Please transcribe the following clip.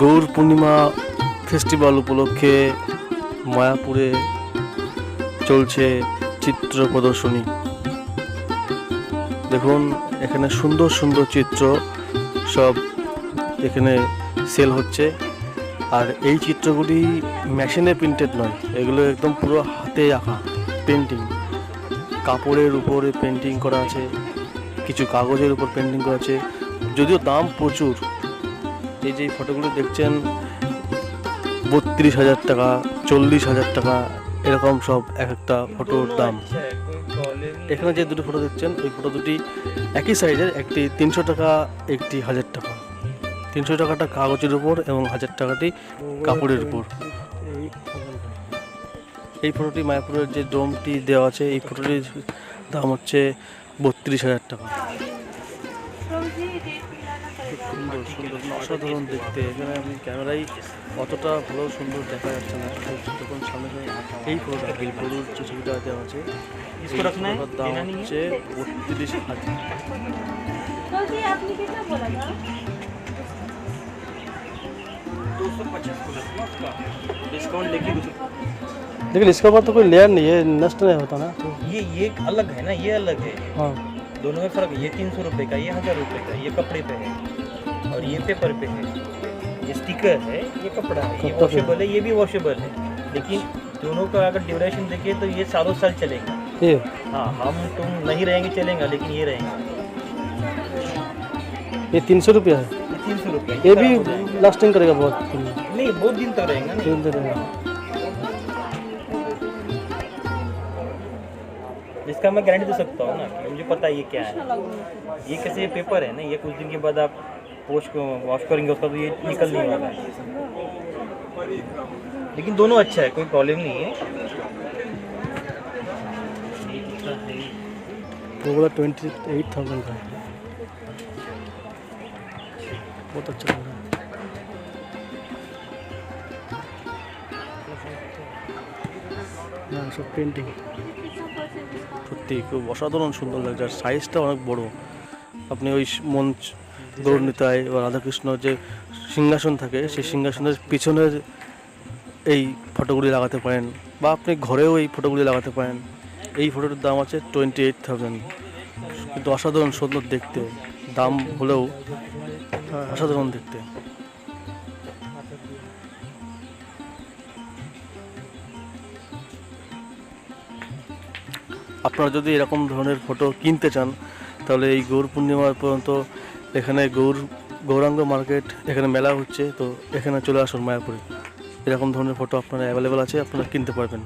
গৌর পূর্ণিমা festival উপলক্ষে মায়াপুরে চলছে চিত্র প্রদর্শনী। দেখুন এখানে সুন্দর সুন্দর চিত্র সব এখানে সেল হচ্ছে। আর এই চিত্রগুলি মেশিনে প্রিন্টেড নয়, এগুলো একদম পুরো হাতে আঁকা পেন্টিং। কাপড়ের উপরে পেন্টিং করা আছে, কিছু কাগজের উপর পেন্টিং করা আছে, যদিও দাম প্রচুর। এই যে ফটোগুলো দেখছেন 32,000 টাকা, 40,000 টাকা, এরকম সব এক একটা ফটোর দাম। এখানে যে দুটো ফটো দেখছেন ওই ফটো দুটি একই সাইজের, একটি 300 টাকা, একটি 1000 টাকা। 300 টাকাটা কাগজের উপর এবং 1000 টাকাটি কাপড়ের উপর। এই ফটোটি মায়াপুরের যে ডোমটি দেওয়া আছে, এই ফটোটির দাম হচ্ছে 32,000 টাকা। সুন্দর সুন্দর অসাধারণ দেখতে। এখানে আমি ক্যামেরায় অতটা ভালো সুন্দর দেখা যাচ্ছে না, যখন সামনে এই ফটোটা এই গরুর যে ছবিটা দেওয়া আছে দাম হচ্ছে 32,000। लेकिन इसके ऊपर तो कोई लेयर नहीं है, नष्ट नहीं होता ना। तो ये अलग है ना, ये अलग है। हाँ, दोनों में फर्क है। ये 300 रुपये का, ये 1000 रुपये का। ये कपड़े पे है और ये पेपर पे है। ये स्टिकर है, ये कपड़ा है। ये वॉशेबल है, ये भी वॉशेबल है। लेकिन दोनों का अगर ड्यूरेशन देखिए तो ये सालों साल चलेगा। ये हाँ, हम तुम नहीं रहेंगे चलेगा, लेकिन ये रहेंगे। ये 300 रुपया है। ये 300 रुपये। ये भी लास्टिंग करेगा बहुत दिन। नहीं, बहुत दिन तक रहेगा ना। दिन तक रहेगा। जिसका मैं गारंटी दे सकता हूँ ना, कि मुझे पता है ये क्या है। ये कैसे पेपर है ना, ये कुछ दिन के बाद आप वॉश करेंगे उसका तो ये निकल नहीं वाला है। लेकिन दोनों अच्छा है, कोई प्रॉब्लम नहीं है। वो बोला 28,000 का है, बहुत अच्छा लग रहा है। না সব পেন্টিং সত্যি খুব অসাধারণ সুন্দর লাগছে। আর সাইজটা অনেক বড়। আপনি ওই মঞ্চ গৌরনীতায় বা রাধাকৃষ্ণ যে সিংহাসন থাকে, সেই সিংহাসনের পিছনের এই ফটোগুলি লাগাতে পারেন, বা আপনি ঘরেও এই ফটোগুলি লাগাতে পারেন। এই ফটোটির দাম আছে 28,000, কিন্তু অসাধারণ সুন্দর দেখতে। দাম হলেও অসাধারণ দেখতে। আপনারা যদি এরকম ধরনের ফটো কিনতে চান তাহলে এই গৌর পূর্ণিমার পর্যন্ত এখানে গৌরাঙ্গ মার্কেট, এখানে মেলা হচ্ছে, তো এখানে চলে আসুন মায়াপুরে। এরকম ধরনের ফটো আপনারা অ্যাভেলেবেল আছে, আপনারা কিনতে পারবেন।